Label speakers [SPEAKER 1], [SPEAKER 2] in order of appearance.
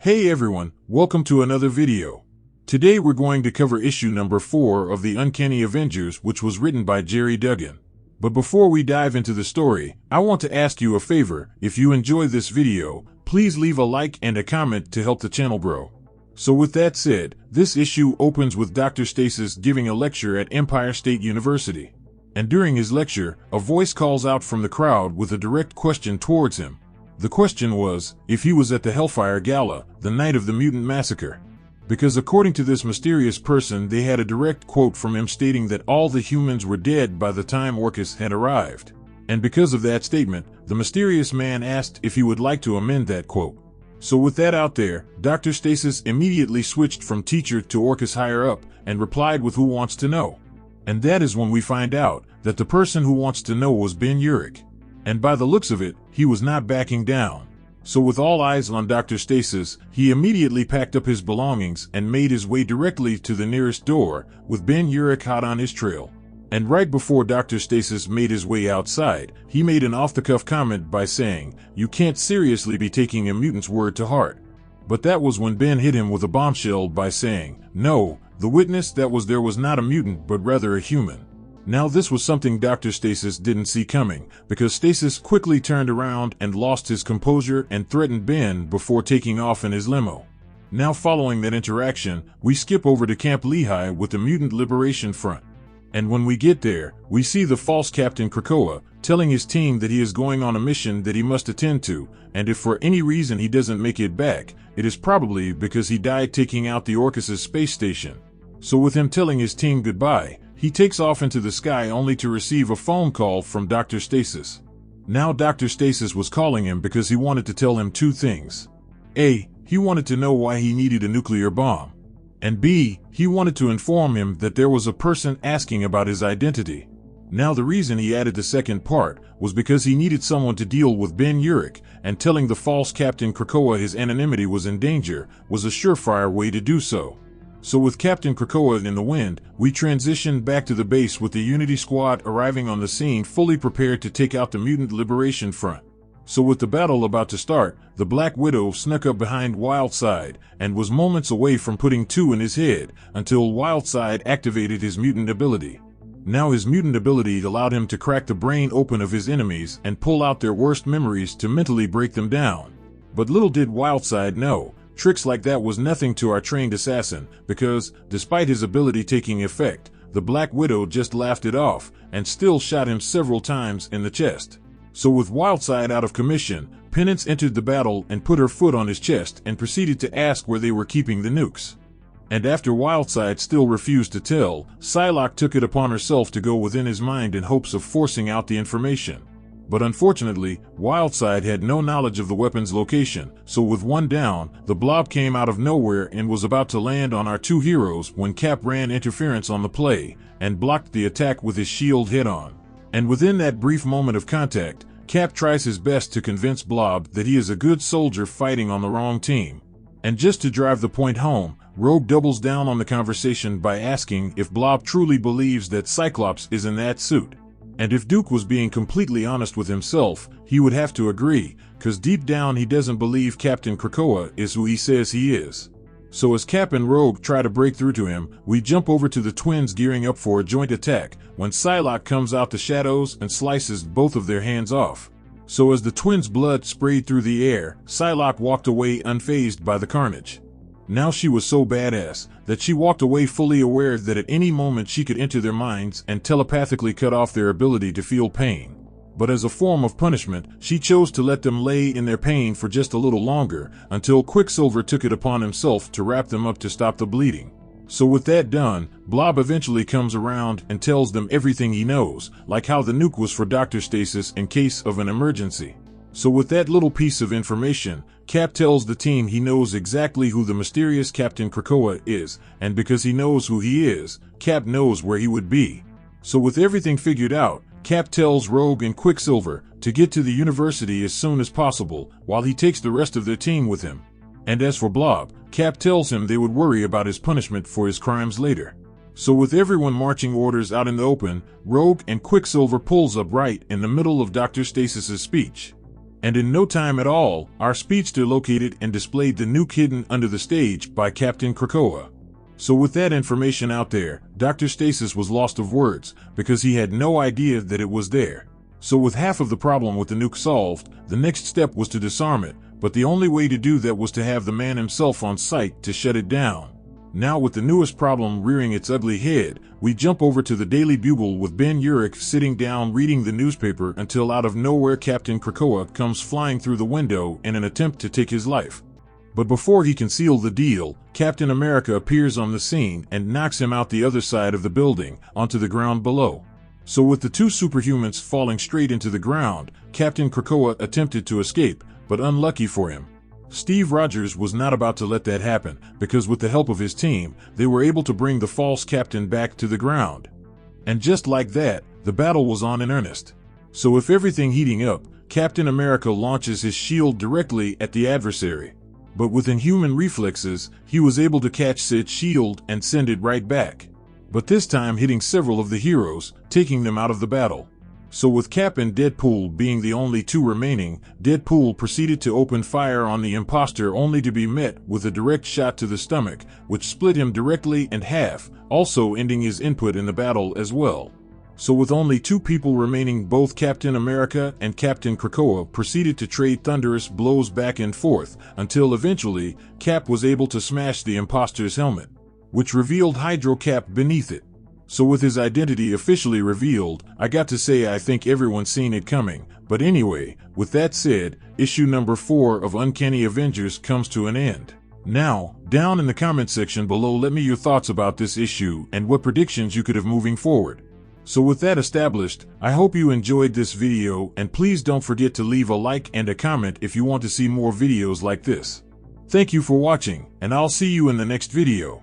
[SPEAKER 1] Hey everyone, welcome to another video. Today we're going to cover issue number 4 of the Uncanny Avengers, which was written by Jerry Duggan. But before we dive into the story, I want to ask you a favor. If you enjoy this video, please leave a like and a comment to help the channel grow. So with that said, this issue opens with Dr. Stasis giving a lecture at Empire State University. And during his lecture, a voice calls out from the crowd with a direct question towards him. The question was, if he was at the Hellfire Gala, the night of the mutant massacre. Because according to this mysterious person, they had a direct quote from him stating that all the humans were dead by the time Orchis had arrived. And because of that statement, the mysterious man asked if he would like to amend that quote. So with that out there, Dr. Stasis immediately switched from teacher to Orchis higher up, and replied with "Who wants to know?" And that is when we find out that the person who wants to know was Ben Urich. And by the looks of it, he was not backing down. So with all eyes on Dr. Stasis, he immediately packed up his belongings and made his way directly to the nearest door, with Ben Urich hot on his trail. And right before Dr. Stasis made his way outside, he made an off-the-cuff comment by saying, "You can't seriously be taking a mutant's word to heart." But that was when Ben hit him with a bombshell by saying, "No, the witness that was there was not a mutant but rather a human." Now this was something Dr. Stasis didn't see coming, because Stasis quickly turned around and lost his composure and threatened Ben before taking off in his limo. Now following that interaction, we skip over to Camp Lehigh with the Mutant Liberation Front. And when we get there, we see the false Captain Krakoa telling his team that he is going on a mission that he must attend to, and if for any reason he doesn't make it back, it is probably because he died taking out the Orchis' space station. So with him telling his team goodbye, he takes off into the sky only to receive a phone call from Dr. Stasis. Now Dr. Stasis was calling him because he wanted to tell him two things. A, he wanted to know why he needed a nuclear bomb. And B, he wanted to inform him that there was a person asking about his identity. Now the reason he added the second part was because he needed someone to deal with Ben Urich, and telling the false Captain Krakoa his anonymity was in danger was a surefire way to do so. So with Captain Krakoa in the wind, we transition back to the base with the Unity Squad arriving on the scene fully prepared to take out the Mutant Liberation Front. So with the battle about to start, the Black Widow snuck up behind Wildside and was moments away from putting 2 in his head until Wildside activated his mutant ability. Now his mutant ability allowed him to crack the brain open of his enemies and pull out their worst memories to mentally break them down. But little did Wildside know, tricks like that was nothing to our trained assassin, because, despite his ability taking effect, the Black Widow just laughed it off and still shot him several times in the chest. So with Wildside out of commission, Penance entered the battle and put her foot on his chest and proceeded to ask where they were keeping the nukes. And after Wildside still refused to tell, Psylocke took it upon herself to go within his mind in hopes of forcing out the information. But unfortunately, Wildside had no knowledge of the weapon's location, so with one down, the blob came out of nowhere and was about to land on our two heroes when Cap ran interference on the play and blocked the attack with his shield head-on. And within that brief moment of contact, Cap tries his best to convince Blob that he is a good soldier fighting on the wrong team. And just to drive the point home, Rogue doubles down on the conversation by asking if Blob truly believes that Cyclops is in that suit. And if Duke was being completely honest with himself, he would have to agree, cause deep down he doesn't believe Captain Krakoa is who he says he is. So as Cap and Rogue try to break through to him, we jump over to the twins gearing up for a joint attack, when Psylocke comes out the shadows and slices both of their hands off. So as the twins' blood sprayed through the air, Psylocke walked away unfazed by the carnage. Now she was so badass that she walked away fully aware that at any moment she could enter their minds and telepathically cut off their ability to feel pain. But as a form of punishment, she chose to let them lay in their pain for just a little longer, until Quicksilver took it upon himself to wrap them up to stop the bleeding. So with that done, Blob eventually comes around and tells them everything he knows, like how the nuke was for Dr. Stasis in case of an emergency. So with that little piece of information, Cap tells the team he knows exactly who the mysterious Captain Krakoa is, and because he knows who he is, Cap knows where he would be. So with everything figured out, Cap tells Rogue and Quicksilver to get to the university as soon as possible, while he takes the rest of their team with him. And as for Blob, Cap tells him they would worry about his punishment for his crimes later. So with everyone marching orders out in the open, Rogue and Quicksilver pulls up right in the middle of Dr. Stasis's speech. And in no time at all, our speedster located and displayed the nuke hidden under the stage by Captain Krakoa. So with that information out there, Dr. Stasis was lost of words, because he had no idea that it was there. So with half of the problem with the nuke solved, the next step was to disarm it, but the only way to do that was to have the man himself on site to shut it down. Now with the newest problem rearing its ugly head, we jump over to the Daily Bugle with Ben Urich sitting down reading the newspaper until out of nowhere Captain Krakoa comes flying through the window in an attempt to take his life. But before he can seal the deal, Captain America appears on the scene and knocks him out the other side of the building, onto the ground below. So with the two superhumans falling straight into the ground, Captain Krakoa attempted to escape, but unlucky for him, Steve Rogers was not about to let that happen, because with the help of his team, they were able to bring the false captain back to the ground. And just like that, the battle was on in earnest. So with everything heating up, Captain America launches his shield directly at the adversary. But with inhuman reflexes, he was able to catch said shield and send it right back. But this time hitting several of the heroes, taking them out of the battle. So with Cap and Deadpool being the only two remaining, Deadpool proceeded to open fire on the imposter only to be met with a direct shot to the stomach, which split him directly in half, also ending his input in the battle as well. So with only two people remaining, both Captain America and Captain Krakoa proceeded to trade thunderous blows back and forth, until eventually, Cap was able to smash the imposter's helmet, which revealed Hydro Cap beneath it. So with his identity officially revealed, I got to say I think everyone's seen it coming. But anyway, with that said, issue number 4 of Uncanny Avengers comes to an end. Now, down in the comment section below, let me your thoughts about this issue and what predictions you could have moving forward. So with that established, I hope you enjoyed this video, and please don't forget to leave a like and a comment if you want to see more videos like this. Thank you for watching, and I'll see you in the next video.